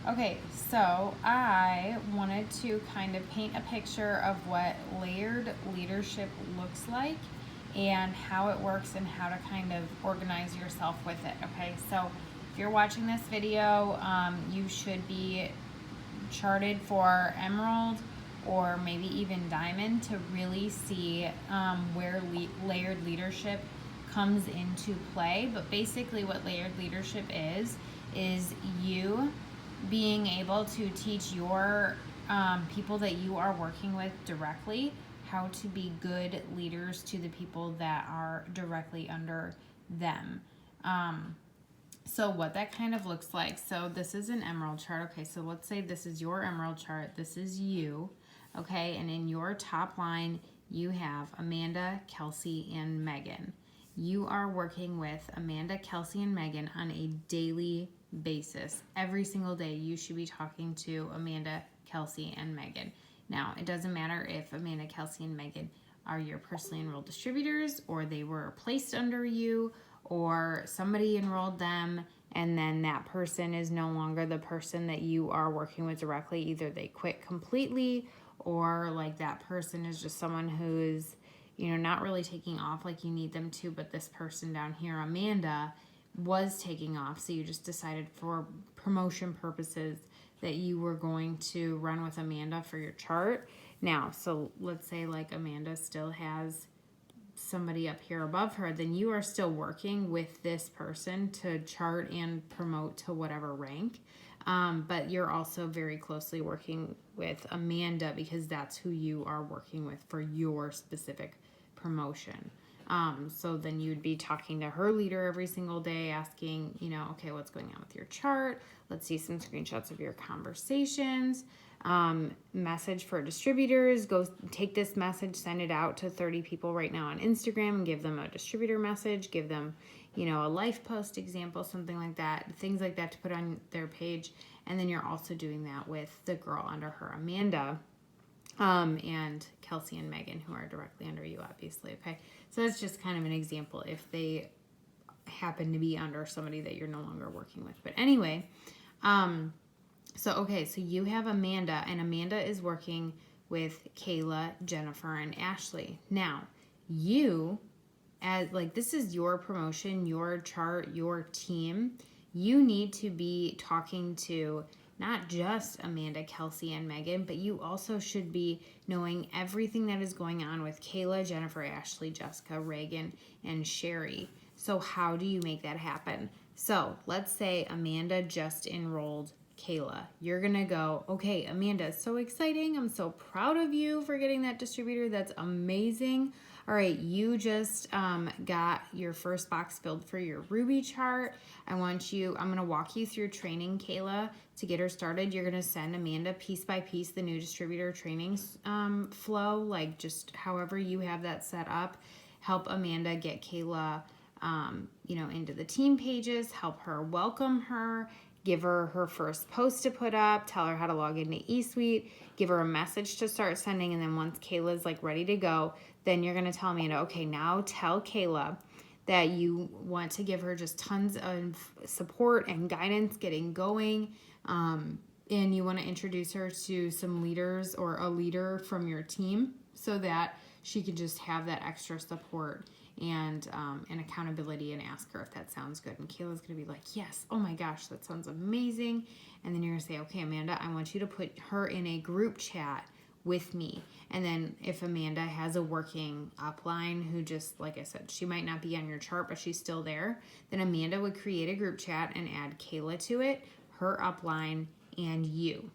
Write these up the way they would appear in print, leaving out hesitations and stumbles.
Okay, so I wanted to kind of paint a picture of what layered leadership looks like and how it works and how to kind of organize yourself with it. Okay, so if you're watching this video, you should be charted for emerald or maybe even diamond to really see where layered leadership comes into play. But basically, what layered leadership is you being able to teach your people that you are working with directly how to be good leaders to the people that are directly under them. So what that kind of looks like, so this is an emerald chart. Okay, so let's say this is your emerald chart. This is you, okay? And in your top line, you have Amanda, Kelsey, and Megan. You are working with Amanda, Kelsey, and Megan on a daily basis. Every single day, you should be talking to Amanda, Kelsey, and Megan. Now, it doesn't matter if Amanda, Kelsey, and Megan are your personally enrolled distributors or they were placed under you or somebody enrolled them and then that person is no longer the person that you are working with directly. Either they quit completely or like that person is just someone who is, not really taking off like you need them to, but this person down here, Amanda, was taking off. So you just decided for promotion purposes that you were going to run with Amanda for your chart. Now, so let's say like Amanda still has somebody up here above her, then you are still working with this person to chart and promote to whatever rank. But you're also very closely working with Amanda because that's who you are working with for your specific promotion. So then you'd be talking to her leader every single day, asking, okay, what's going on with your chart? Let's see some screenshots of your conversations. Message for distributors, go take this message, send it out to 30 people right now on Instagram and give them a distributor message, give them, a life post example, something like that, things like that to put on their page. And then you're also doing that with the girl under her, Amanda, and Kelsey and Megan, who are directly under you, obviously. Okay, so that's just kind of an example if they happen to be under somebody that you're no longer working with. But anyway, so you have Amanda, and Amanda is working with Kayla, Jennifer, and Ashley. Now, you, as like this is your promotion, your chart, your team, you need to be talking to not just Amanda, Kelsey, and Megan, but you also should be knowing everything that is going on with Kayla, Jennifer, Ashley, Jessica, Reagan, and Sherry. So how do you make that happen? So let's say Amanda just enrolled Kayla. You're going to go, okay, Amanda, it's so exciting. I'm so proud of you for getting that distributor. That's amazing. All right, you just got your first box filled for your Ruby chart. I'm going to walk you through training Kayla to get her started. You're going to send Amanda piece by piece the new distributor training flow, like just however you have that set up. Help Amanda get Kayla, into the team pages, help her welcome her, give her her first post to put up, tell her how to log into eSuite, give her a message to start sending, and then once Kayla's like ready to go, then you're going to tell Amanda, okay, now tell Kayla that you want to give her just tons of support and guidance getting going, and you want to introduce her to some leaders or a leader from your team so that she can just have that extra support and accountability, and ask her if that sounds good. And Kayla's going to be like, yes, oh my gosh, that sounds amazing. And then you're going to say, okay, Amanda, I want you to put her in a group chat with me. And then if Amanda has a working upline who just, like I said, she might not be on your chart, but she's still there, then Amanda would create a group chat and add Kayla to it, her upline, and you.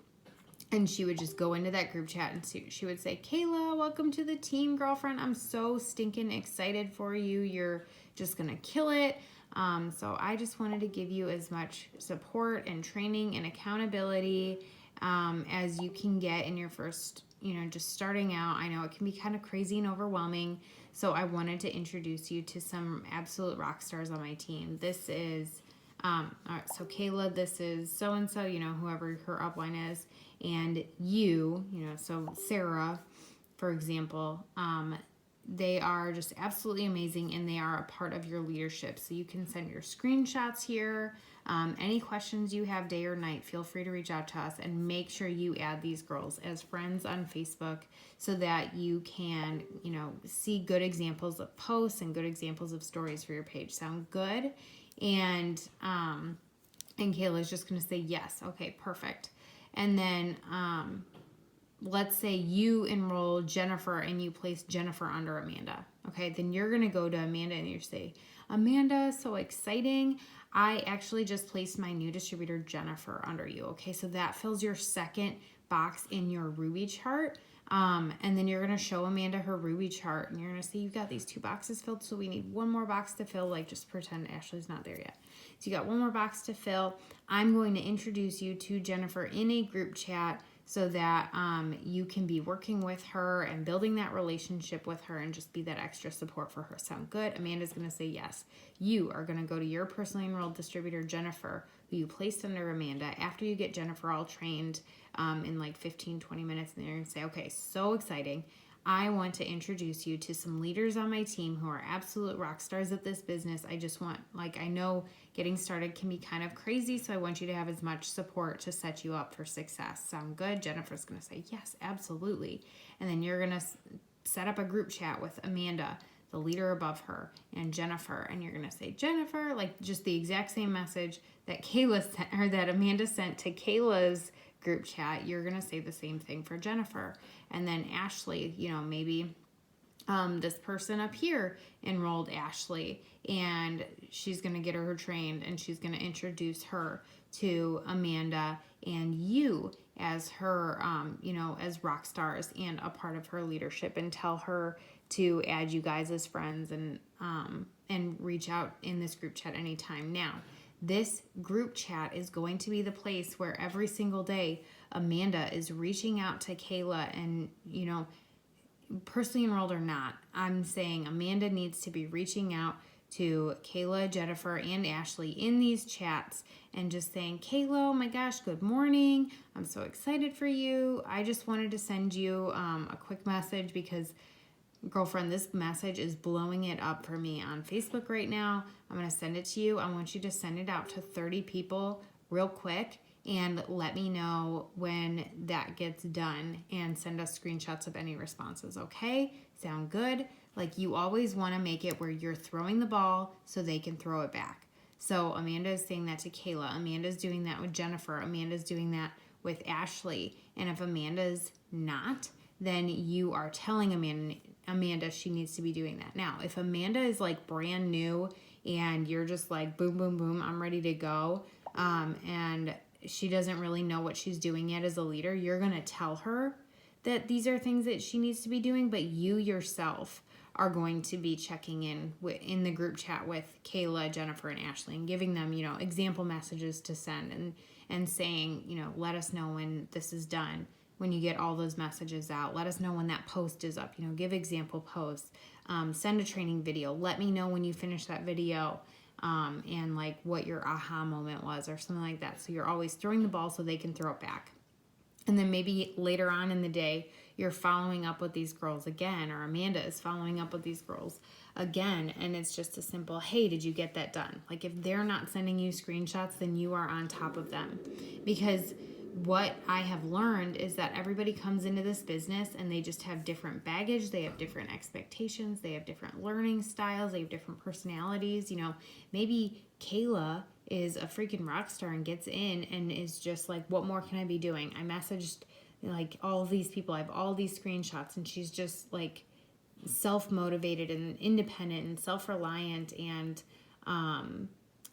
And she would just go into that group chat and she would say, Kayla, welcome to the team, girlfriend. I'm so stinking excited for you. You're just going to kill it. So I just wanted to give you as much support and training and accountability as you can get in your first, just starting out. I know it can be kind of crazy and overwhelming. So I wanted to introduce you to some absolute rock stars on my team. This is, all right, so Kayla, this is so-and-so, whoever her upline is. And so Sarah, for example, they are just absolutely amazing and they are a part of your leadership. So you can send your screenshots here. Any questions you have day or night, feel free to reach out to us, and make sure you add these girls as friends on Facebook so that you can, see good examples of posts and good examples of stories for your page. Sound good? And Kayla's just going to say yes. Okay, perfect. And then let's say you enroll Jennifer and you place Jennifer under Amanda. Okay, then you're going to go to Amanda and you say, Amanda, so exciting. I actually just placed my new distributor Jennifer under you. Okay, so that fills your second box in your Ruby chart. And then you're going to show Amanda her Ruby chart and you're going to say, you've got these 2 boxes filled, so we need 1 more box to fill. Like, just pretend Ashley's not there yet. So you got 1 more box to fill. I'm going to introduce you to Jennifer in a group chat so that you can be working with her and building that relationship with her and just be that extra support for her. Sound good? Amanda's going to say yes. You are going to go to your personally enrolled distributor, Jennifer, who you placed under Amanda. After you get Jennifer all trained in like 15, 20 minutes, and you're going to say, okay, so exciting. I want to introduce you to some leaders on my team who are absolute rock stars at this business. I just want, I know getting started can be kind of crazy, so I want you to have as much support to set you up for success. Sound good? Jennifer's going to say, yes, absolutely. And then you're going to set up a group chat with Amanda, the leader above her, and Jennifer, and you're going to say, Jennifer, like just the exact same message that Kayla sent, or that Amanda sent to Kayla's group chat. You're going to say the same thing for Jennifer. And then Ashley, maybe this person up here enrolled Ashley, and she's going to get her trained, and she's going to introduce her to Amanda and you as her, as rock stars and a part of her leadership, and tell her to add you guys as friends and reach out in this group chat anytime. Now, this group chat is going to be the place where every single day Amanda is reaching out to Kayla, and, personally enrolled or not, I'm saying Amanda needs to be reaching out to Kayla, Jennifer, and Ashley in these chats and just saying, Kayla, oh my gosh, good morning. I'm so excited for you. I just wanted to send you a quick message because, girlfriend, this message is blowing it up for me on Facebook right now. I'm going to send it to you. I want you to send it out to 30 people real quick and let me know when that gets done and send us screenshots of any responses, okay? Sound good? Like, you always want to make it where you're throwing the ball so they can throw it back. So Amanda is saying that to Kayla. Amanda's doing that with Jennifer. Amanda's doing that with Ashley. And if Amanda's not, then you are telling Amanda she needs to be doing that. Now, if Amanda is like brand new and you're just like, boom, boom, boom, I'm ready to go, and she doesn't really know what she's doing yet as a leader, you're going to tell her that these are things that she needs to be doing, but you yourself are going to be checking in the group chat with Kayla, Jennifer, and Ashley, and giving them, example messages to send and saying, let us know when this is done. When you get all those messages out, let us know when that post is up. Give example posts. Send a training video. Let me know when you finish that video and like what your aha moment was or something like that. So you're always throwing the ball so they can throw it back. And then maybe later on in the day, you're following up with these girls again, or Amanda is following up with these girls again, and it's just a simple, hey, did you get that done? Like, if they're not sending you screenshots, then you are on top of them. Because what I have learned is that everybody comes into this business and they just have different baggage, they have different expectations, they have different learning styles, they have different personalities. Maybe Kayla is a freaking rock star and gets in and is just like, what more can I be doing? I messaged like all of these people, I have all these screenshots, and she's just like self-motivated and independent and self-reliant and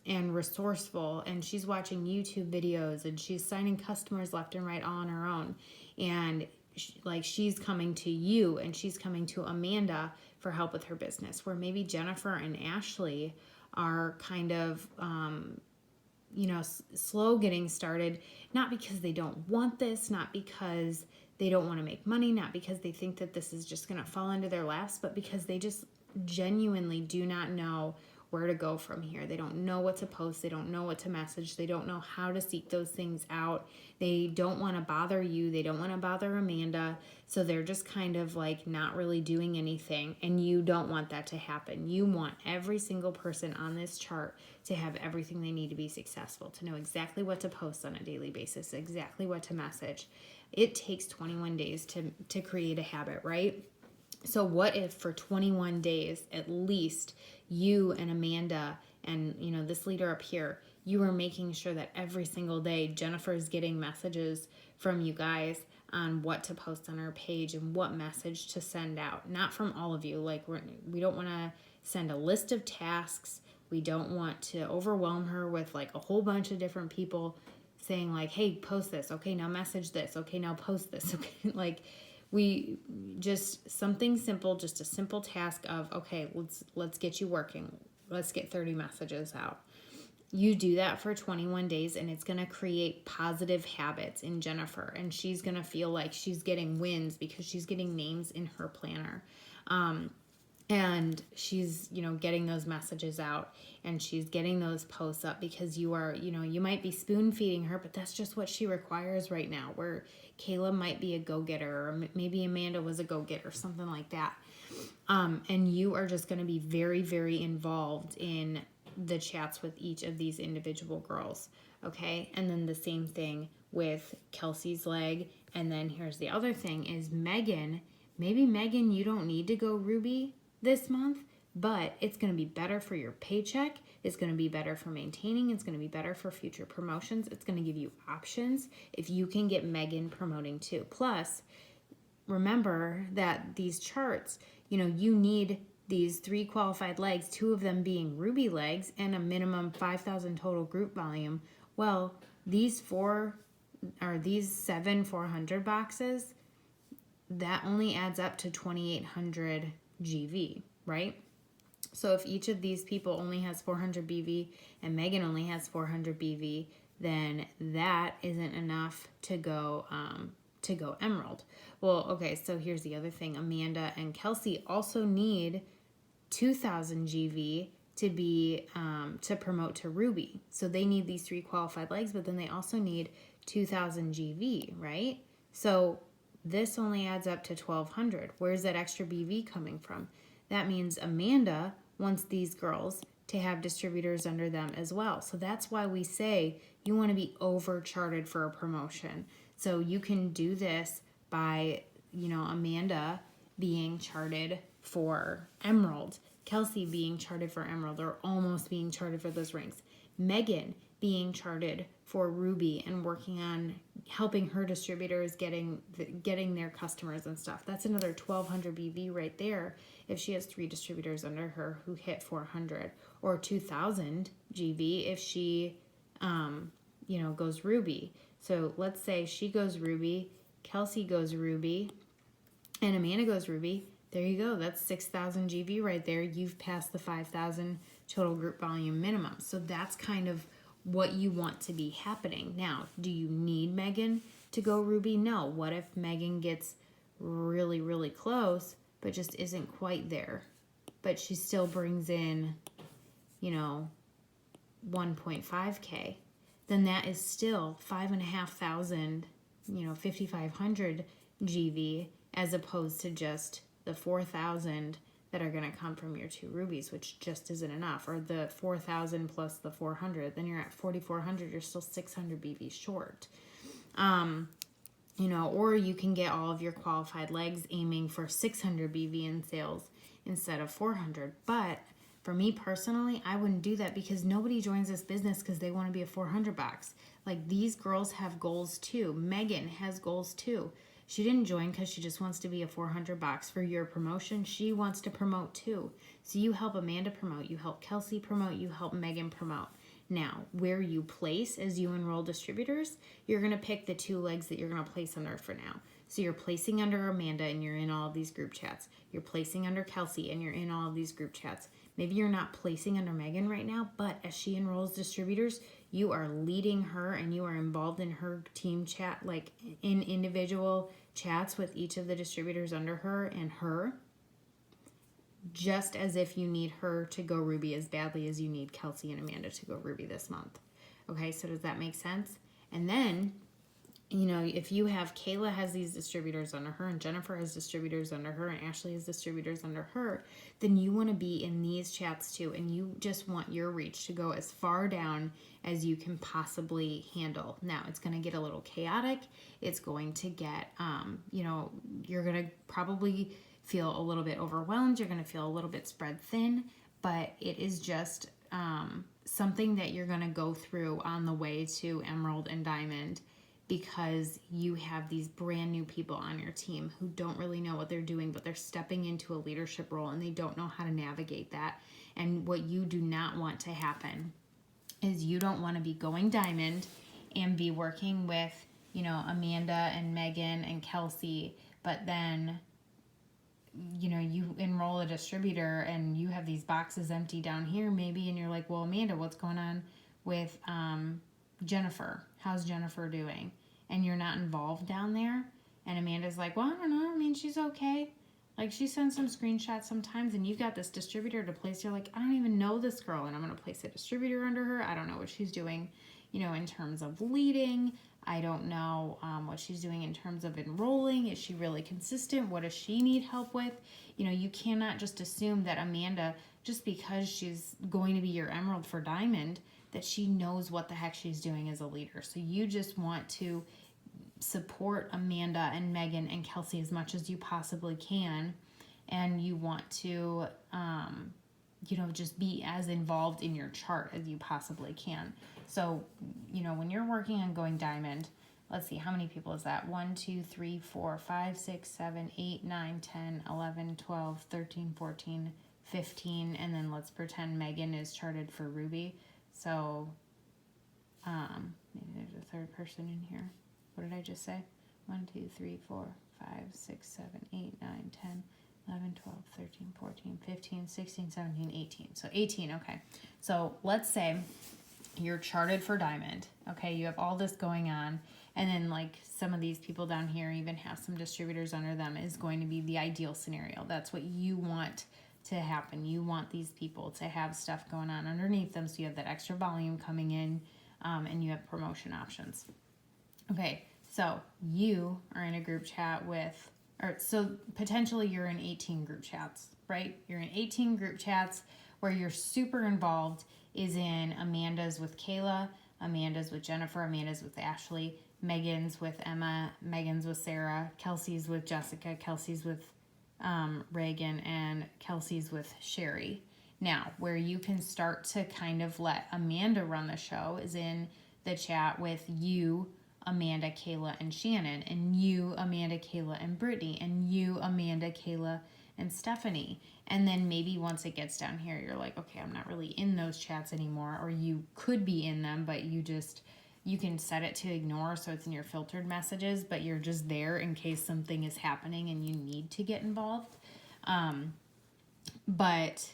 resourceful, and she's watching YouTube videos and she's signing customers left and right all on her own, and she's coming to you and she's coming to Amanda for help with her business, where maybe Jennifer and Ashley are kind of slow getting started, not because they don't want this, not because they don't want to make money, not because they think that this is just going to fall into their laps, but because they just genuinely do not know where to go from here. They don't know what to post. They don't know what to message. They don't know how to seek those things out. They don't want to bother you. They don't want to bother Amanda. So they're just kind of like not really doing anything. And you don't want that to happen. You want every single person on this chart to have everything they need to be successful, to know exactly what to post on a daily basis, exactly what to message. It takes 21 days to create a habit, right? So what if for 21 days, at least, you and Amanda and, this leader up here, you are making sure that every single day Jennifer is getting messages from you guys on what to post on her page and what message to send out. Not from all of you. Like, we don't want to send a list of tasks. We don't want to overwhelm her with like a whole bunch of different people saying like, hey, post this. Okay, now message this. Okay, now post this. Okay, like, we just something simple, just a simple task of, okay, let's get you working. Let's get 30 messages out. You do that for 21 days and it's going to create positive habits in Jennifer, and she's going to feel like she's getting wins because she's getting names in her planner. And she's, getting those messages out and she's getting those posts up because you are, you might be spoon feeding her, but that's just what she requires right now, where Kayla might be a go-getter, or maybe Amanda was a go-getter, something like that. And you are just going to be very, very involved in the chats with each of these individual girls. Okay. And then the same thing with Kelsey's leg. And then here's the other thing is Megan. Maybe Megan, you don't need to go Ruby this month, but it's going to be better for your paycheck. It's going to be better for maintaining. It's going to be better for future promotions. It's going to give you options if you can get Megan promoting too. Plus, remember that these charts, you need these 3 qualified legs, 2 of them being Ruby legs and a minimum 5,000 total group volume. Well, these 7 400 boxes, that only adds up to 2,800 GV, right? So if each of these people only has 400 BV and Megan only has 400 BV, then that isn't enough to go Emerald. Well, okay, so here's the other thing. Amanda and Kelsey also need 2,000 GV to be to promote to Ruby. So they need these 3 qualified legs, but then they also need 2,000 GV, right? So this only adds up to 1,200. Where's that extra BV coming from? That means Amanda wants these girls to have distributors under them as well. So that's why we say you want to be overcharted for a promotion. So you can do this by, Amanda being charted for Emerald, Kelsey being charted for Emerald or almost being charted for those ranks, Megan being charted for Ruby and working on helping her distributors getting their customers and stuff. That's another 1,200 BV right there if she has 3 distributors under her who hit 400, or 2,000 GV if she goes Ruby. So let's say she goes Ruby, Kelsey goes Ruby, and Amanda goes Ruby. There you go. That's 6,000 GV right there. You've passed the 5,000 total group volume minimum. So that's kind of what you want to be happening. Now, do you need Megan to go Ruby? No. What if Megan gets really, really close, but just isn't quite there? But she still brings in, 1.5K. Then that is still 5,500, 5,500 GV, as opposed to just the 4,000 that are going to come from your 2 rubies, which just isn't enough, or the 4,000 plus the 400, then you're at 4,400. You're still 600 BV short. Or you can get all of your qualified legs aiming for 600 BV in sales instead of 400. But for me personally, I wouldn't do that because nobody joins this business because they want to be a 400 box. Like, these girls have goals too. Megan has goals too. She didn't join because she just wants to be a 400 box for your promotion. She wants to promote too. So you help Amanda promote, you help Kelsey promote, you help Megan promote. Now, where you place as you enroll distributors, you're going to pick the 2 legs that you're going to place under for now. So you're placing under Amanda and you're in all of these group chats. You're placing under Kelsey and you're in all of these group chats. Maybe you're not placing under Megan right now, but as she enrolls distributors, you are leading her and you are involved in her team chat, like in individual chats with each of the distributors under her and her. just as if you need her to go Ruby as badly as you need Kelsey and Amanda to go Ruby this month. Okay, so does that make sense? And then, if you have Kayla has these distributors under her and Jennifer has distributors under her and Ashley has distributors under her, then you want to be in these chats too. And you just want your reach to go as far down as you can possibly handle. Now, it's going to get a little chaotic. It's going to get, you're going to probably feel a little bit overwhelmed. You're going to feel a little bit spread thin, but it is just something that you're going to go through on the way to Emerald and Diamond, because you have these brand new people on your team who don't really know what they're doing, but they're stepping into a leadership role and they don't know how to navigate that. And what you do not want to happen is you don't want to be going Diamond and be working with, Amanda and Megan and Kelsey, but then, you enroll a distributor and you have these boxes empty down here maybe, and you're like, well, Amanda, what's going on with Jennifer? How's Jennifer doing? And you're not involved down there. And Amanda's like, well, I don't know. I mean, she's okay. Like, she sends some screenshots sometimes, and you've got this distributor to place. You're like, I don't even know this girl, and I'm going to place a distributor under her. I don't know what she's doing, in terms of leading. I don't know what she's doing in terms of enrolling. Is she really consistent? What does she need help with? You cannot just assume that Amanda, just because she's going to be your Emerald for Diamond, that she knows what the heck she's doing as a leader. So you just want to support Amanda and Megan and Kelsey as much as you possibly can. And you want to, just be as involved in your chart as you possibly can. So, when you're working on going Diamond, let's see, how many people is that? 1, 2, 3, 4, 5, 6, 7, 8, 9, 10, 11, 12, 13, 14, 15. And then let's pretend Megan is charted for Ruby. So, maybe there's a third person in here. What did I just say? 1, 2, 3, 4, 5, 6, 7, 8, 9, 10, 11, 12, 13, 14, 15, 16, 17, 18. So 18, okay. So let's say you're charted for Diamond. Okay, you have all this going on. And then like some of these people down here even have some distributors under them is going to be the ideal scenario. That's what you want to happen. You want these people to have stuff going on underneath them, so you have that extra volume coming in, and you have promotion options. Okay, so you are in a group chat with, so potentially you're in 18 group chats, right? You're in 18 group chats where you're super involved is in Amanda's with Kayla, Amanda's with Jennifer, Amanda's with Ashley, Megan's with Emma, Megan's with Sarah, Kelsey's with Jessica, Kelsey's with Reagan, and Kelsey's with Sherry. Now, where you can start to kind of let Amanda run the show is in the chat with you, Amanda, Kayla, and Shannon, and you, Amanda, Kayla, and Brittany, and you, Amanda, Kayla, and Stephanie. And then maybe once it gets down here, you're like, okay, I'm not really in those chats anymore, or you could be in them, but you can set it to ignore, so it's in your filtered messages, but you're just there in case something is happening and you need to get involved. But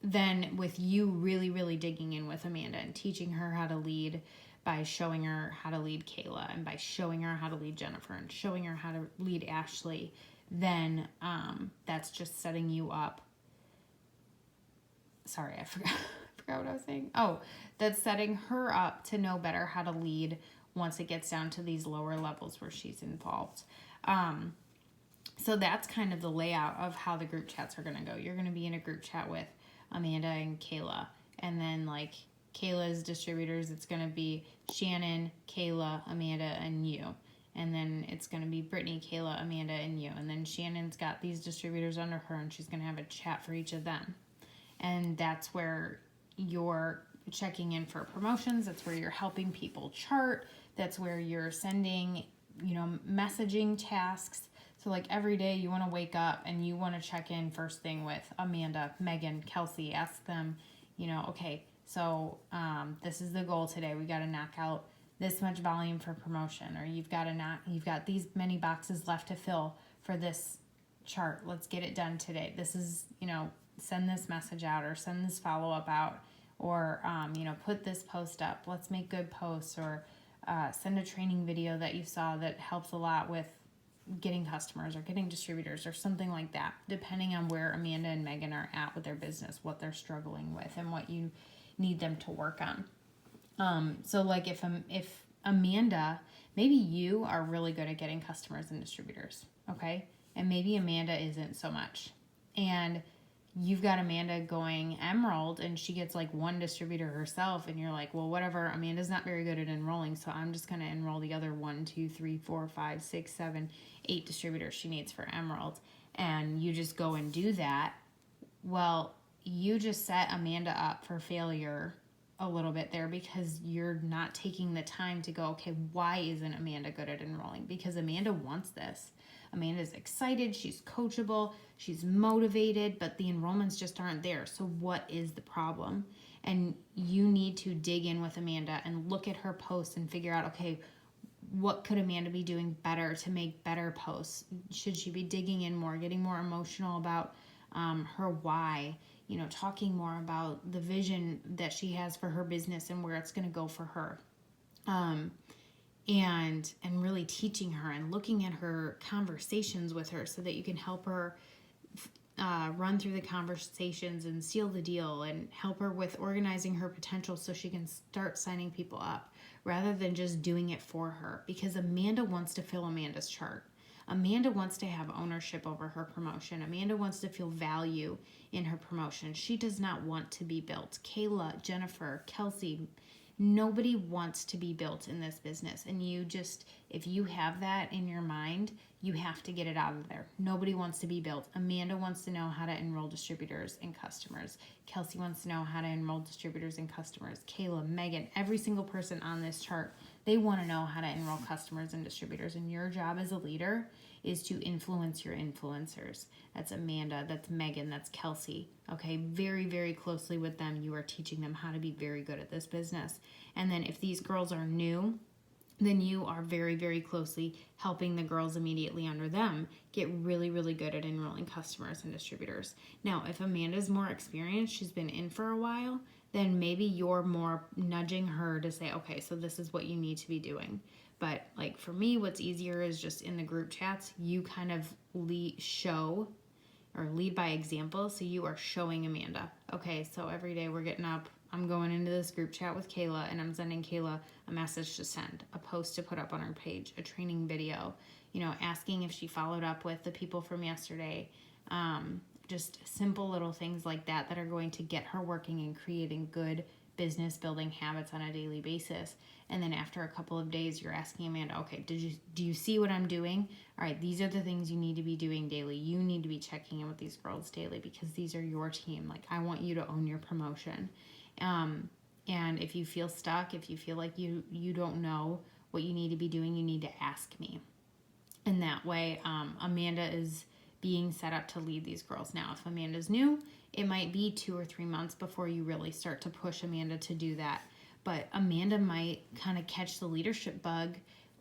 then with you really, really digging in with Amanda and teaching her how to lead by showing her how to lead Kayla and by showing her how to lead Jennifer and showing her how to lead Ashley, then that's just setting you up. Sorry, I forgot what I was saying. Oh, that's setting her up to know better how to lead once it gets down to these lower levels where she's involved. So that's kind of the layout of how the group chats are going to go. You're going to be in a group chat with Amanda and Kayla, and then like Kayla's distributors, it's going to be Shannon, Kayla, Amanda, and you. And then it's going to be Brittany, Kayla, Amanda, and you. And then Shannon's got these distributors under her, and she's going to have a chat for each of them. And that's where you're checking in for promotions. That's where you're helping people chart. That's where you're sending, messaging tasks. So like every day you want to wake up and you want to check in first thing with Amanda, Megan, Kelsey, ask them, okay, so this is the goal today. We got to knock out this much volume for promotion, or you've got these many boxes left to fill for this chart. Let's get it done today. This is, send this message out, or send this follow-up out, or, put this post up. Let's make good posts, or send a training video that you saw that helps a lot with getting customers or getting distributors or something like that, depending on where Amanda and Megan are at with their business, what they're struggling with, and what you need them to work on. So like if Amanda, maybe you are really good at getting customers and distributors, okay? And maybe Amanda isn't so much. And you've got Amanda going Emerald and she gets like one distributor herself, and you're like, well, whatever, Amanda's not very good at enrolling, so I'm just going to enroll the other 1, 2, 3, 4, 5, 6, 7, 8 distributors she needs for Emerald. And you just go and do that. Well, you just set Amanda up for failure a little bit there, because you're not taking the time to go, okay, why isn't Amanda good at enrolling? Because Amanda wants this. Amanda's excited, she's coachable, she's motivated, but the enrollments just aren't there. So what is the problem? And you need to dig in with Amanda and look at her posts and figure out, okay, what could Amanda be doing better to make better posts? Should she be digging in more, getting more emotional about her why, talking more about the vision that she has for her business and where it's going to go for her. And really teaching her and looking at her conversations with her so that you can help her run through the conversations and seal the deal, and help her with organizing her potential so she can start signing people up rather than just doing it for her. Because Amanda wants to fill Amanda's chart. Amanda wants to have ownership over her promotion. Amanda wants to feel value in her promotion. She does not want to be built. Kayla, Jennifer, Kelsey, nobody wants to be built in this business. And if you have that in your mind, you have to get it out of there. Nobody wants to be built. Amanda wants to know how to enroll distributors and customers. Kelsey wants to know how to enroll distributors and customers. Kayla, Megan, every single person on this chart, they want to know how to enroll customers and distributors. And your job as a leader is to influence your influencers. That's Amanda, that's Megan, that's Kelsey. Okay, very, very closely with them, you are teaching them how to be very good at this business. And then if these girls are new, then you are very, very closely helping the girls immediately under them get really, really good at enrolling customers and distributors. Now, if Amanda's more experienced, she's been in for a while, then maybe you're more nudging her to say, okay, so this is what you need to be doing. But like for me, what's easier is just in the group chats, you kind of lead by example. So you are showing Amanda, okay, so every day we're getting up, I'm going into this group chat with Kayla, and I'm sending Kayla a message to send, a post to put up on her page, a training video, asking if she followed up with the people from yesterday. Just simple little things like that that are going to get her working and creating good business building habits on a daily basis. And then after a couple of days, you're asking Amanda, okay, do you see what I'm doing? All right, these are the things you need to be doing daily. You need to be checking in with these girls daily because these are your team. Like, I want you to own your promotion. And if you feel stuck, if you feel like you don't know what you need to be doing, you need to ask me. And that way, Amanda is being set up to lead these girls. Now, if Amanda's new, it might be 2 or 3 months before you really start to push Amanda to do that. But Amanda might kind of catch the leadership bug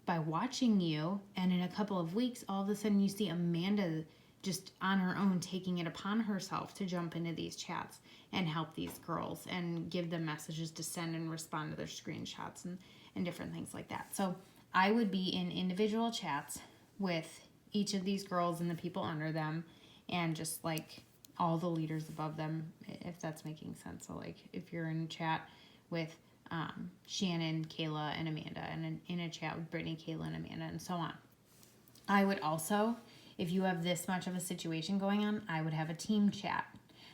by watching you, and in a couple of weeks, all of a sudden you see Amanda just on her own taking it upon herself to jump into these chats and help these girls and give them messages to send and respond to their screenshots and different things like that. So I would be in individual chats with each of these girls and the people under them, and just like all the leaders above them, if that's making sense. So like if you're in a chat with Shannon, Kayla, and Amanda, and in a chat with Brittany, Kayla, and Amanda, and so on. I would also, if you have this much of a situation going on, I would have a team chat.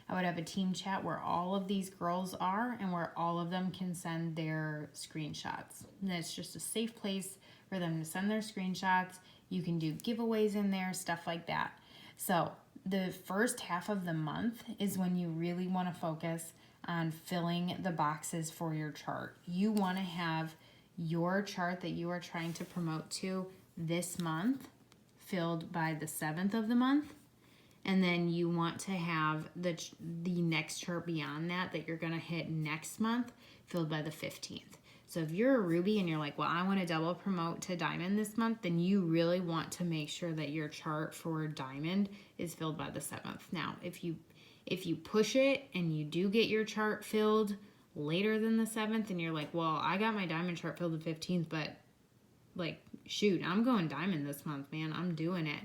I would have a team chat where all of these girls are and where all of them can send their screenshots. And it's just a safe place for them to send their screenshots. You can do giveaways in there, stuff like that. So the first half of the month is when you really want to focus on filling the boxes for your chart. You want to have your chart that you are trying to promote to this month filled by the 7th of the month. And then you want to have the next chart beyond that you're going to hit next month filled by the 15th. So if you're a Ruby and you're like, well, I want to double promote to Diamond this month, then you really want to make sure that your chart for Diamond is filled by the 7th. Now, if you push it and you do get your chart filled later than the 7th and you're like, well, I got my Diamond chart filled the 15th, but like, shoot, I'm going diamond this month, man, I'm doing it,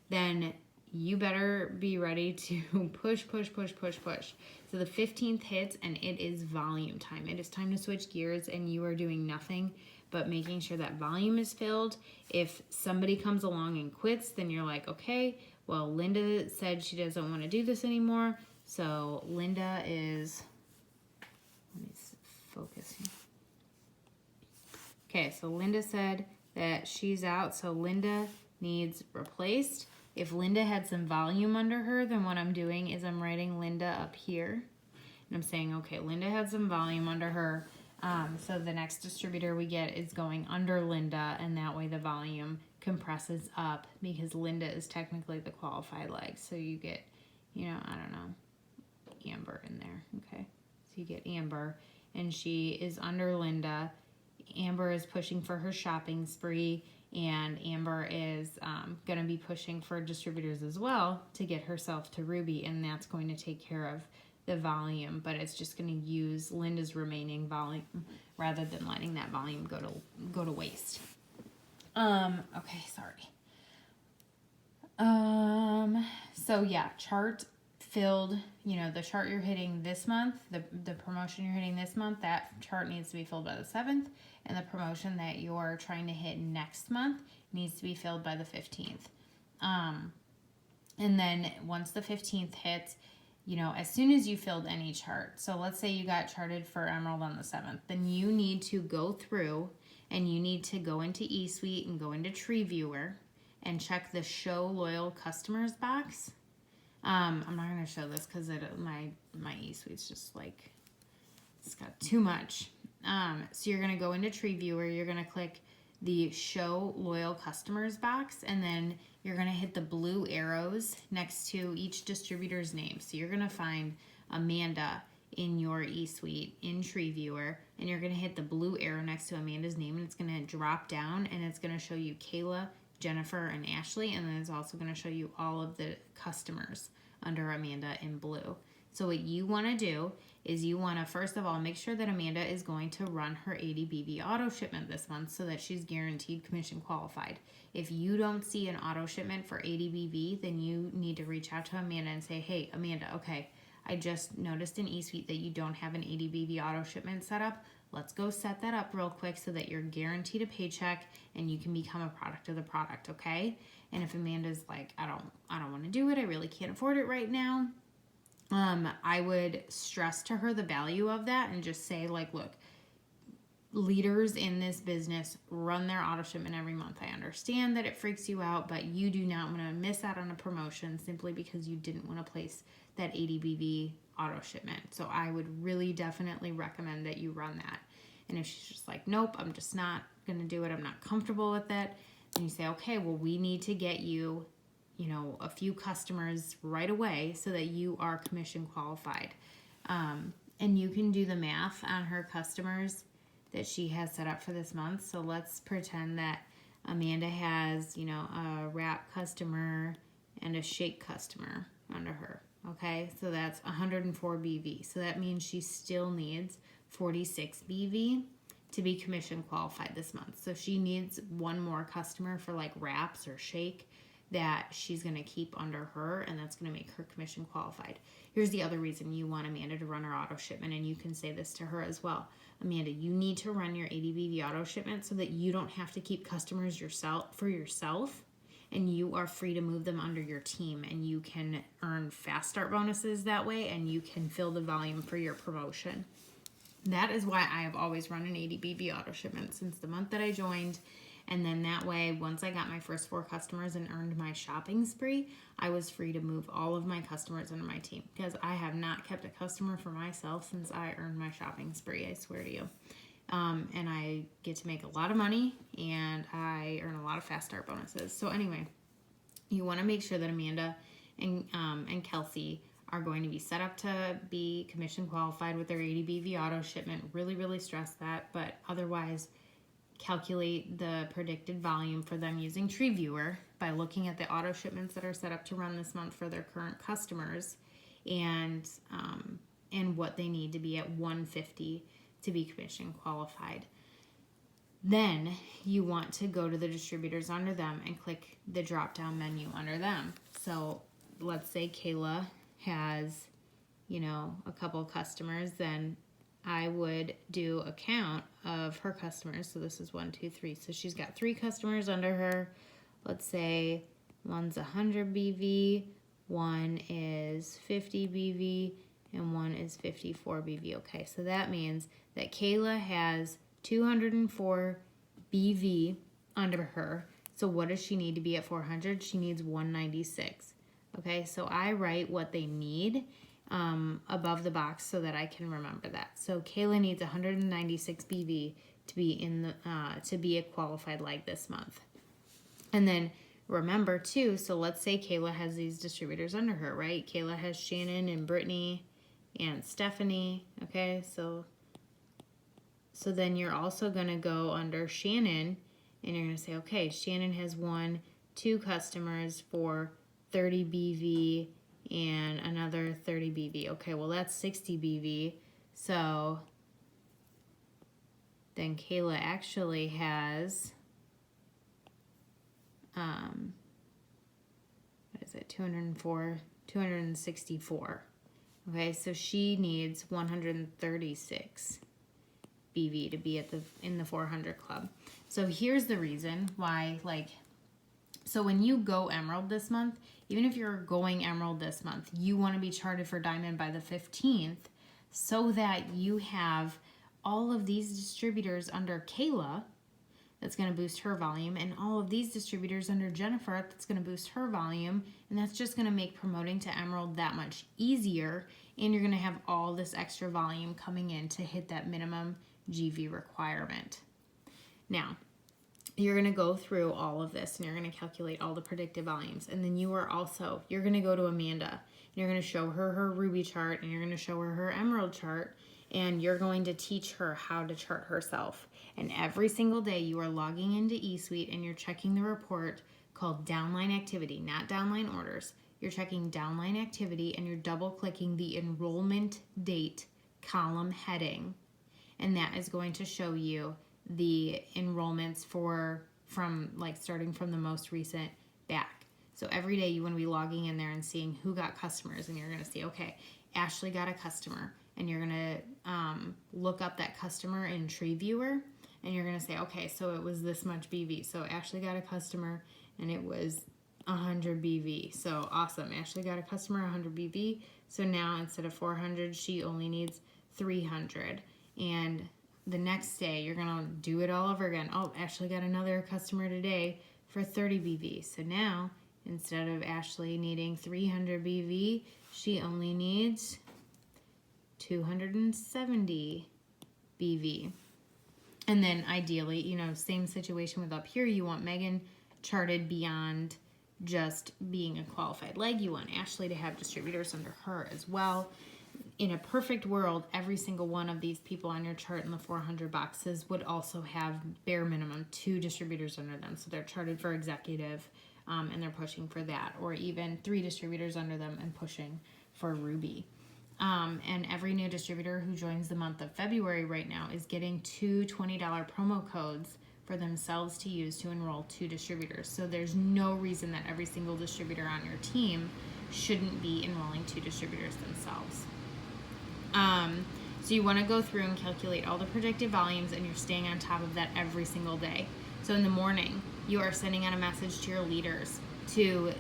then you better be ready to push. So the 15th hits and it is volume time. It is time to switch gears, and you are doing nothing but making sure that volume is filled. If somebody comes along and quits, then you're like, okay, well, Linda said she doesn't want to do this anymore. So Linda is, let me focus here. Okay, so Linda said that she's out, so Linda needs replaced. If Linda had some volume under her, then what I'm doing is I'm writing Linda up here. And I'm saying, okay, Linda had some volume under her. So the next distributor we get is going under Linda, and that way the volume compresses up because Linda is technically the qualified leg. So you get, I don't know, Amber in there. Okay, so you get Amber, and she is under Linda. Amber is pushing for her shopping spree, and Amber is going to be pushing for distributors as well to get herself to Ruby, and that's going to take care of the volume, but it's just going to use Linda's remaining volume rather than letting that volume go to waste. Okay, sorry. So yeah, chart filled, the chart you're hitting this month, the promotion you're hitting this month, that chart needs to be filled by the 7th, and the promotion that you're trying to hit next month needs to be filled by the 15th. And then once the 15th hits, as soon as you filled any chart, so let's say you got charted for Emerald on the 7th, then you need to go through and you need to go into eSuite and go into Tree Viewer and check the Show Loyal Customers box. I'm not going to show this because my eSuite's just like, it's got too much. So you're going to go into Tree Viewer, you're going to click the Show Loyal Customers box, and then you're going to hit the blue arrows next to each distributor's name. So you're going to find Amanda in your eSuite in Tree Viewer, and you're going to hit the blue arrow next to Amanda's name, and it's going to drop down, and it's going to show you Kayla, Jennifer, and Ashley, and then it's also going to show you all of the customers under Amanda in blue. So what you want to do is you want to, first of all, make sure that Amanda is going to run her ADBV auto shipment this month so that she's guaranteed commission qualified. If you don't see an auto shipment for ADBV, then you need to reach out to Amanda and say, hey, Amanda, okay, I just noticed in eSuite that you don't have an ADBV auto shipment set up. Let's go set that up real quick so that you're guaranteed a paycheck and you can become a product of the product, okay? And if Amanda's like, I don't want to do it, I really can't afford it right now, I would stress to her the value of that and just say, like, look, leaders in this business run their auto shipment every month. I understand that it freaks you out, but you do not want to miss out on a promotion simply because you didn't want to place that ADBV auto shipment. So I would really definitely recommend that you run that. And if she's just like, nope, I'm just not going to do it, I'm not comfortable with it, then you say, okay, well, we need to get you, a few customers right away so that you are commission qualified. And you can do the math on her customers that she has set up for this month. So let's pretend that Amanda has, a wrap customer and a shake customer under her. Okay, so that's 104 BV. So that means she still needs 46 BV to be commission qualified this month. So she needs one more customer for like wraps or shake that she's going to keep under her, and that's going to make her commission qualified. Here's the other reason you want Amanda to run her auto shipment, and you can say this to her as well. Amanda, you need to run your ADBV auto shipment so that you don't have to keep customers yourself, and you are free to move them under your team, and you can earn fast start bonuses that way, and you can fill the volume for your promotion. That is why I have always run an ADBV auto shipment since the month that I joined. And then that way, once I got my first 4 customers and earned my shopping spree, I was free to move all of my customers under my team, because I have not kept a customer for myself since I earned my shopping spree, I swear to you. And I get to make a lot of money, and I earn a lot of fast start bonuses. So anyway, you want to make sure that Amanda and Kelsey are going to be set up to be commission qualified with their ADBV auto shipment. Really, really stress that, but otherwise, calculate the predicted volume for them using Tree Viewer by looking at the auto shipments that are set up to run this month for their current customers, and what they need to be at 150 to be commission qualified. Then you want to go to the distributors under them and click the drop down menu under them. So let's say Kayla has, a couple customers, then I would do a count of her customers. So this is 1, 2, 3. So she's got 3 customers under her. Let's say one's 100 BV, one is 50 BV, and one is 54 BV. Okay, so that means that Kayla has 204 BV under her. So what does she need to be at 400? She needs 196. Okay, so I write what they need above the box so that I can remember that. So Kayla needs 196 BV to be in the to be a qualified leg this month. And then remember too, so let's say Kayla has these distributors under her, right? Kayla has Shannon and Brittany and Stephanie. Okay, so then you're also going to go under Shannon and you're going to say, okay, Shannon has 2 customers for 30 BV and another 30 BV. Okay, well that's 60 BV. So then Kayla actually has, what is it, 264. Okay, so she needs 136 BV to be in the 400 club. So here's the reason why, so when you go Emerald this month, even if you're going Emerald this month, you want to be charted for Diamond by the 15th so that you have all of these distributors under Kayla that's going to boost her volume, and all of these distributors under Jennifer that's going to boost her volume, and that's just going to make promoting to Emerald that much easier, and you're going to have all this extra volume coming in to hit that minimum GV requirement. Now, you're going to go through all of this and you're going to calculate all the predicted volumes, and then you're going to go to Amanda and you're going to show her her Ruby chart and you're going to show her her Emerald chart, and you're going to teach her how to chart herself. And every single day you are logging into eSuite and you're checking the report called downline activity, not downline orders. You're checking downline activity and you're double clicking the enrollment date column heading, and that is going to show you the enrollments starting from the most recent back. So every day you want to be logging in there and seeing who got customers, and you're going to see, okay, Ashley got a customer, and you're going to look up that customer in Tree Viewer, and you're going to say, okay, so it was this much BV. So Ashley got a customer and it was 100 BV. So awesome. Ashley got a customer, 100 BV. So now instead of 400, she only needs 300. And the next day, you're going to do it all over again. Oh, Ashley got another customer today for 30 BV. So now, instead of Ashley needing 300 BV, she only needs 270 BV. And then ideally, same situation with up here. You want Megan charted beyond just being a qualified leg. You want Ashley to have distributors under her as well. In a perfect world, every single one of these people on your chart in the 400 boxes would also have bare minimum 2 distributors under them. So they're charted for executive and they're pushing for that, or even 3 distributors under them and pushing for Ruby. And every new distributor who joins the month of February right now is getting 2 $20 promo codes for themselves to use to enroll 2 distributors. So there's no reason that every single distributor on your team shouldn't be enrolling 2 distributors themselves. So you want to go through and calculate all the predicted volumes, and you're staying on top of that every single day. So in the morning, you are sending out a message to your leaders to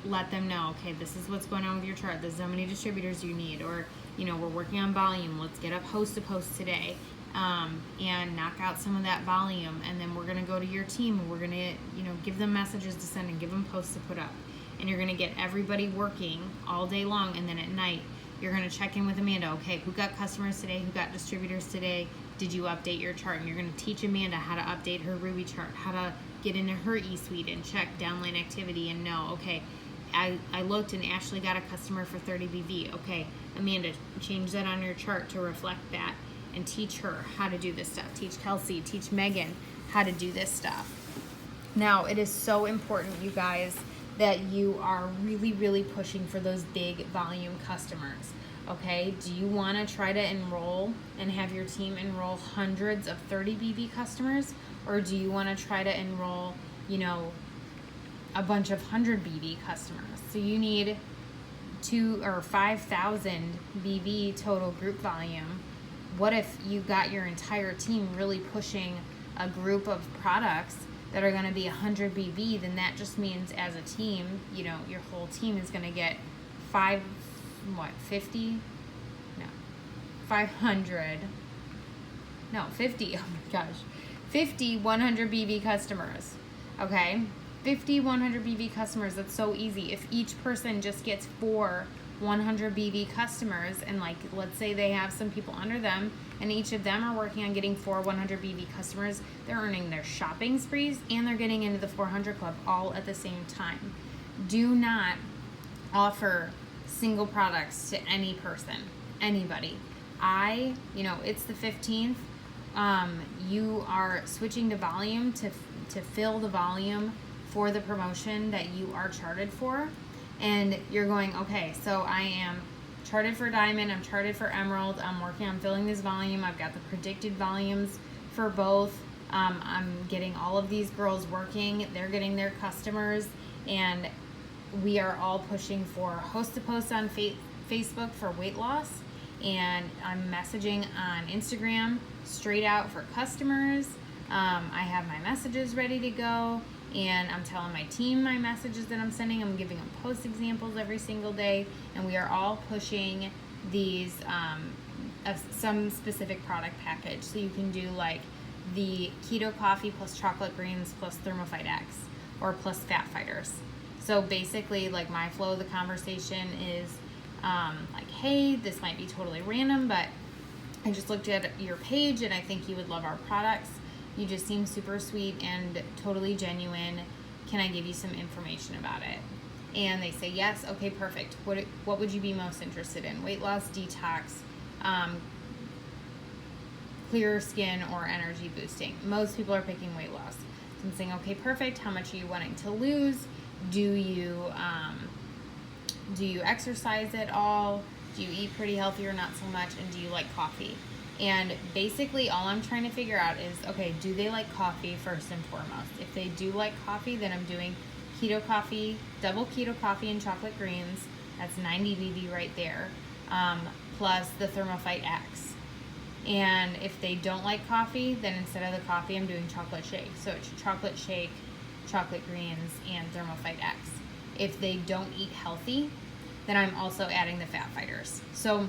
let them know, okay, this is what's going on with your chart. This is how many distributors you need, or, we're working on volume. Let's get up host to post today, and knock out some of that volume. And then we're going to go to your team and we're going to, give them messages to send and give them posts to put up. And you're going to get everybody working all day long. And then at night, you're going to check in with Amanda. Okay, who got customers today? Who got distributors today? Did you update your chart? And you're going to teach Amanda how to update her Ruby chart, how to get into her eSuite and check downline activity and know, okay, I looked and Ashley got a customer for 30 BV. Okay, Amanda, change that on your chart to reflect that, and teach her how to do this stuff. Teach Kelsey, teach Megan how to do this stuff. Now, it is so important, you guys, that you are really, really pushing for those big volume customers. Okay, do you want to try to enroll and have your team enroll hundreds of 30 BV customers, or do you want to try to enroll, a bunch of 100 BV customers? So you need 2 or 5,000 BV total group volume. What if you got your entire team really pushing a group of products that are going to be 100 BV? Then that just means as a team, your whole team is going to get 50? No, 500. No, 50. Oh my gosh. 50 100 BV customers. Okay? 50 100 BV customers. That's so easy. If each person just gets 4 100 BV customers, and let's say they have some people under them, and each of them are working on getting 4 100 BV customers, they're earning their shopping sprees and they're getting into the 400 club all at the same time. Do not offer single products to any person, anybody. It's the 15th. You are switching to volume to fill the volume for the promotion that you are charted for. And you're going, okay, so I am charted for diamond, I'm charted for emerald, I'm working on filling this volume, I've got the predicted volumes for both. I'm getting all of these girls working, they're getting their customers, and we are all pushing for host to post on Facebook for weight loss, and I'm messaging on Instagram straight out for customers. I have my messages ready to go, and I'm telling my team my messages that I'm sending. I'm giving them post examples every single day, and we are all pushing these some specific product package. So you can do the keto coffee plus chocolate greens plus Thermophyte X, or plus fat fighters. So basically, my flow of the conversation is hey, this might be totally random, but I just looked at your page and I think you would love our products. You just seem super sweet and totally genuine. Can I give you some information about it? And they say yes. Okay, perfect. What would you be most interested in? Weight loss, detox, clearer skin, or energy boosting? Most people are picking weight loss. So I'm saying, okay, perfect. How much are you wanting to lose? Do you exercise at all? Do you eat pretty healthy or not so much? And do you like coffee? And basically all I'm trying to figure out is, okay, do they like coffee first and foremost? If they do like coffee, then I'm doing keto coffee, double keto coffee and chocolate greens. That's 90 BV right there, plus the Thermophyte X. And if they don't like coffee, then instead of the coffee, I'm doing chocolate shake. So it's chocolate shake, chocolate greens, and Thermophyte X. If they don't eat healthy, then I'm also adding the fat fighters. So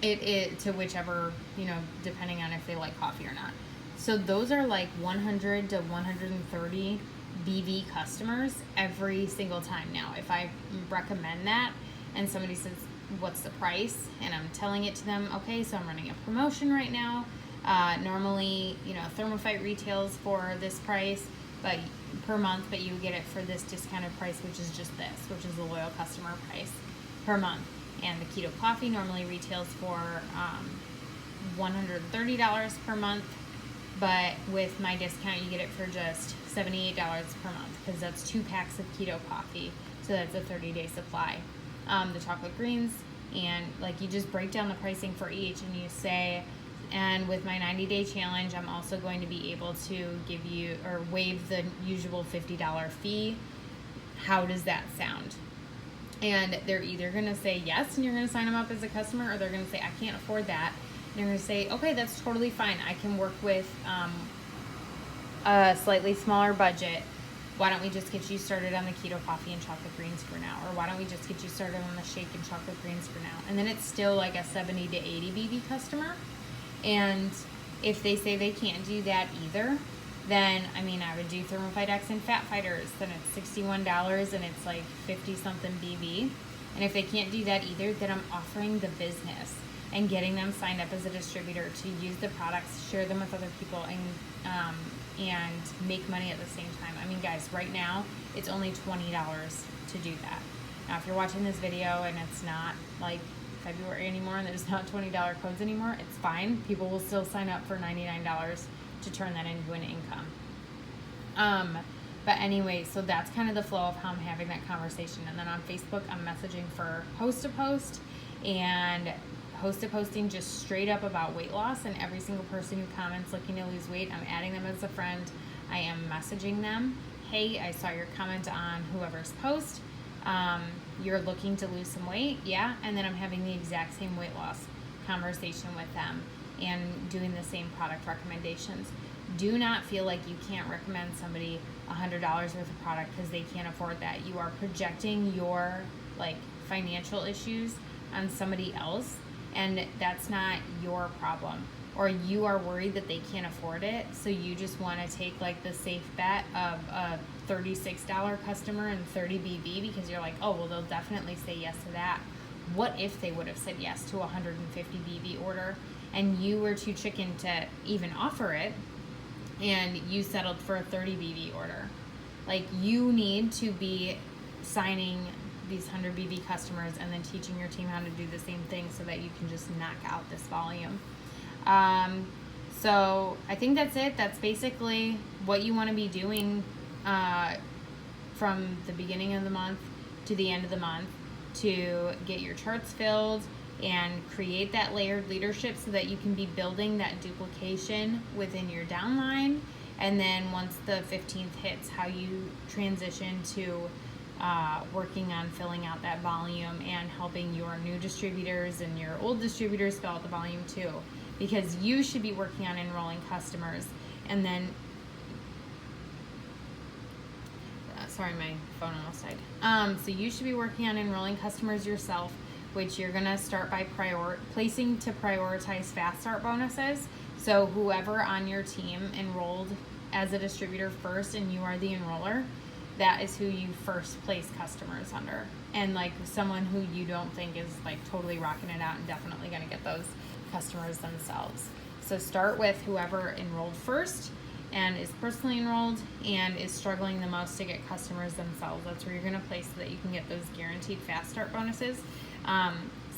it to whichever, depending on if they like coffee or not. So those are 100 to 130 BV customers every single time. Now, if I recommend that and somebody says, what's the price? And I'm telling it to them, okay, so I'm running a promotion right now. Normally, Thermophyte retails for this price, but per month, but you get it for this discounted price, which is just this, which is the loyal customer price per month. And the keto coffee normally retails for $130 per month, but with my discount you get it for just $78 per month, because that's 2 packs of keto coffee, so that's a 30-day supply. The chocolate greens, and you just break down the pricing for each, and you say, and with my 90-day challenge, I'm also going to be able to give you, or waive the usual $50 fee. How does that sound? And they're either going to say yes, and you're going to sign them up as a customer, or they're going to say, I can't afford that. And you're going to say, okay, that's totally fine. I can work with a slightly smaller budget. Why don't we just get you started on the keto coffee and chocolate greens for now? Or why don't we just get you started on the shake and chocolate greens for now? And then it's still a 70 to 80 BV customer. And if they say they can't do that either, then, I would do Thermophyte X and Fat Fighters. Then it's $61 and it's 50-something BV. And if they can't do that either, then I'm offering the business and getting them signed up as a distributor to use the products, share them with other people, and make money at the same time. Guys, right now, it's only $20 to do that. Now, if you're watching this video and it's not February anymore and there's not $20 codes anymore, it's fine. People will still sign up for $99 to turn that into an income. But anyway, so that's kind of the flow of how I'm having that conversation. And then on Facebook, I'm messaging for post to post, and post a posting just straight up about weight loss, and every single person who comments looking to lose weight, I'm adding them as a friend. I am messaging them, hey, I saw your comment on whoever's post. You're looking to lose some weight, yeah? And then I'm having the exact same weight loss conversation with them and doing the same product recommendations. Do not feel like you can't recommend somebody $100 worth of product because they can't afford that. You are projecting your financial issues on somebody else, and that's not your problem. Or you are worried that they can't afford it, so you just want to take the safe bet of a $36 customer and 30 BV because you're like, oh, well, they'll definitely say yes to that. What if they would have said yes to a 150 BV order and you were too chicken to even offer it and you settled for a 30 BV order? You need to be signing these 100 BV customers and then teaching your team how to do the same thing so that you can just knock out this volume. So I think that's it. That's basically what you want to be doing from the beginning of the month to the end of the month to get your charts filled and create that layered leadership so that you can be building that duplication within your downline. And then once the 15th hits, how you transition to working on filling out that volume and helping your new distributors and your old distributors fill out the volume too. Because you should be working on enrolling customers. And then, sorry, my phone almost died. So you should be working on enrolling customers yourself, which you're gonna start by placing to prioritize fast start bonuses. So whoever on your team enrolled as a distributor first and you are the enroller, that is who you first place customers under. And someone who you don't think is totally rocking it out and definitely gonna get those customers themselves. So start with whoever enrolled first and is personally enrolled and is struggling the most to get customers themselves. That's where you're going to place so that you can get those guaranteed fast start bonuses.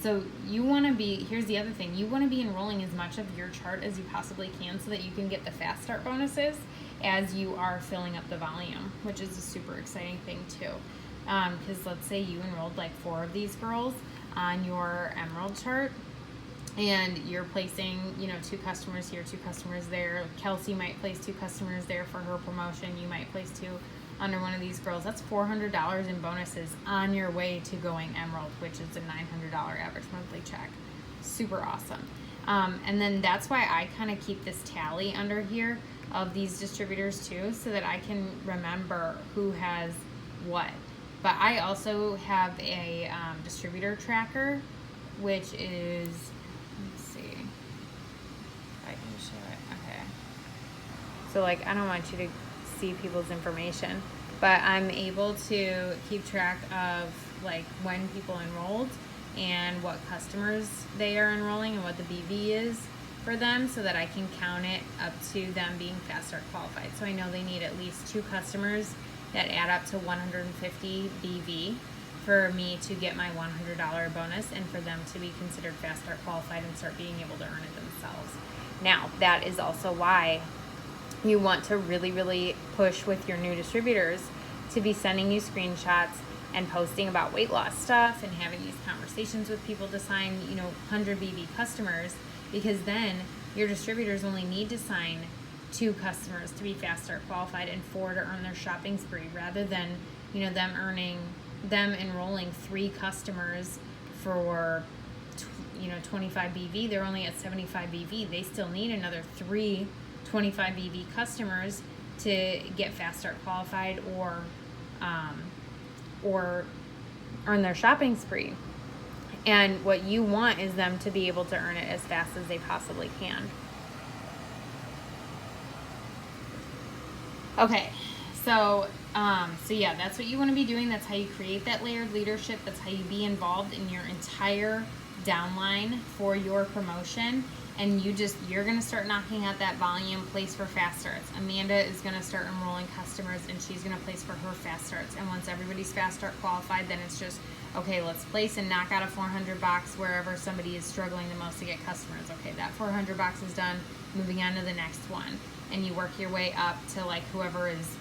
So you want to be, here's the other thing, you want to be enrolling as much of your chart as you possibly can so that you can get the fast start bonuses as you are filling up the volume, which is a super exciting thing too. Because let's say you enrolled 4 of these girls on your Emerald chart, and you're placing 2 customers here, 2 customers there. Kelsey might place 2 customers there for her promotion. You might place 2 under one of these girls. That's $400 in bonuses on your way to going Emerald, which is a $900 average monthly check. Super awesome. And then that's why I kind of keep this tally under here of these distributors too, so that I can remember who has what. But I also have a distributor tracker, which is, let's see if I can show it. Okay. So I don't want you to see people's information, but I'm able to keep track of when people enrolled and what customers they are enrolling and what the BV is for them, so that I can count it up to them being fast start qualified. So I know they need at least 2 customers that add up to 150 BV for me to get my $100 bonus and for them to be considered fast start qualified and start being able to earn it themselves. Now, that is also why you want to really, really push with your new distributors to be sending you screenshots and posting about weight loss stuff and having these conversations with people to sign, 100 BV customers, because then your distributors only need to sign 2 customers to be fast start qualified and 4 to earn their shopping spree, rather than, them enrolling 3 customers for 25 BV. They're only at 75 BV. They still need another 3 25 BV customers to get fast start qualified or earn their shopping spree. And what you want is them to be able to earn it as fast as they possibly can. Okay, so yeah, that's what you want to be doing. That's how you create that layered leadership. That's how you be involved in your entire downline for your promotion. And you're going to start knocking out that volume, place for fast starts. Amanda is going to start enrolling customers and she's going to place for her fast starts. And once everybody's fast start qualified, then it's just, okay, let's place and knock out a 400 box wherever somebody is struggling the most to get customers. Okay, that 400 box is done, moving on to the next one. And you work your way up to whoever is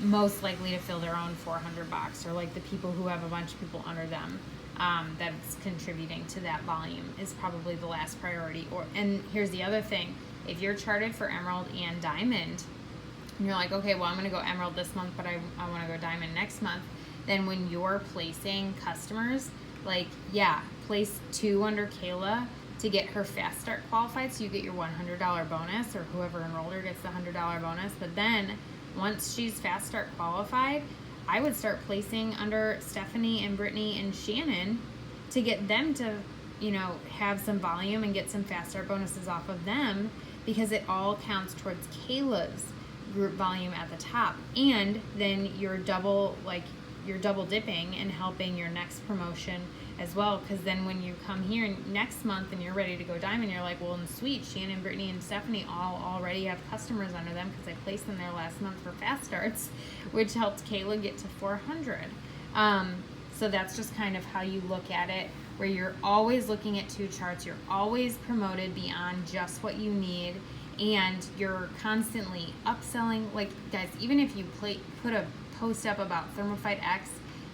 most likely to fill their own 400 box, or the people who have a bunch of people under them that's contributing to that volume is probably the last priority. And here's the other thing. If you're charted for Emerald and Diamond, and you're like, okay, well, I'm going to go Emerald this month, but I want to go Diamond next month, then when you're placing customers, like, yeah, place 2 under Kayla to get her fast start qualified, so you get your $100 bonus, or whoever enrolled her gets the $100 bonus. But then once she's fast start qualified, I would start placing under Stephanie and Brittany and Shannon to get them to, have some volume and get some fast start bonuses off of them, because it all counts towards Kayla's group volume at the top. And then you're double dipping and helping your next promotion as well, because then when you come here next month and you're ready to go Diamond, you're like, well, sweet, Shannon, Brittany, and Stephanie all already have customers under them because I placed them there last month for fast starts, which helped Kayla get to 400. So that's just kind of how you look at it, where you're always looking at 2 charts, you're always promoted beyond just what you need, and you're constantly upselling. Like, guys, even if you put a post up about Thermophyte X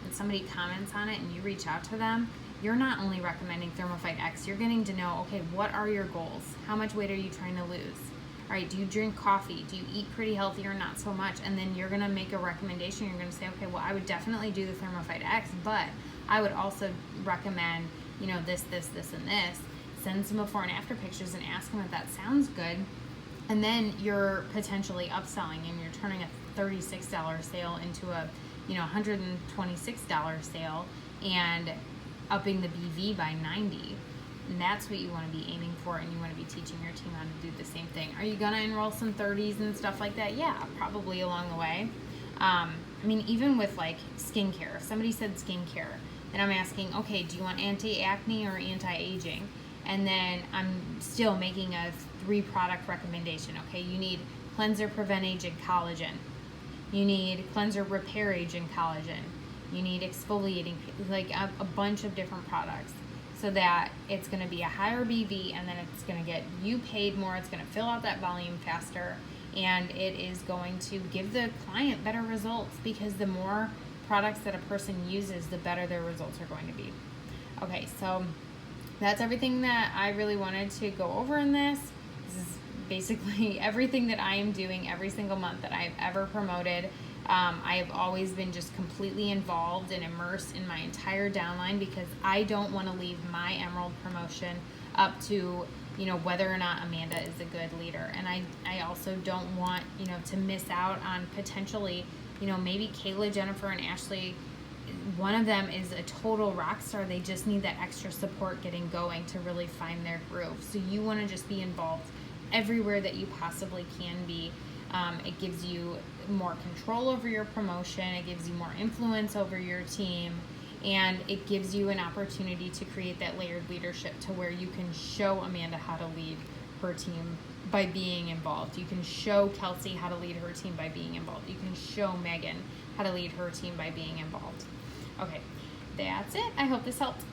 and somebody comments on it and you reach out to them, you're not only recommending Thermophyte X, you're getting to know, okay, what are your goals? How much weight are you trying to lose? All right, do you drink coffee? Do you eat pretty healthy or not so much? And then you're gonna make a recommendation. You're gonna say, okay, well, I would definitely do the Thermophyte X, but I would also recommend, this, and this. Send some before and after pictures and ask them if that sounds good. And then you're potentially upselling, and you're turning a $36 sale into a $126 sale, and upping the BV by 90. And that's what you want to be aiming for, and you want to be teaching your team how to do the same thing. Are you going to enroll some 30s and stuff like that? Yeah, probably along the way. Even with like skincare, if somebody said skincare, then I'm asking, okay, do you want anti-acne or anti-aging? And then I'm still making a 3-product recommendation. Okay, you need cleanser, prevent aging, collagen. You need cleanser, repair aging, collagen. You need exfoliating, like a bunch of different products, so that it's going to be a higher BV, and then it's going to get you paid more. It's going to fill out that volume faster, and it is going to give the client better results, because the more products that a person uses, the better their results are going to be. Okay, so that's everything that I really wanted to go over in this. This is basically everything that I am doing every single month that I've ever promoted. I have always been just completely involved and immersed in my entire downline, because I don't want to leave my Emerald promotion up to, whether or not Amanda is a good leader. And I also don't want, to miss out on potentially, maybe Kayla, Jennifer, and Ashley, one of them is a total rock star. They just need that extra support getting going to really find their groove. So you want to just be involved everywhere that you possibly can be. It gives you more control over your promotion. It gives you more influence over your team. And it gives you an opportunity to create that layered leadership, to where you can show Amanda how to lead her team by being involved. You can show Kelsey how to lead her team by being involved. You can show Megan how to lead her team by being involved. Okay, that's it. I hope this helped.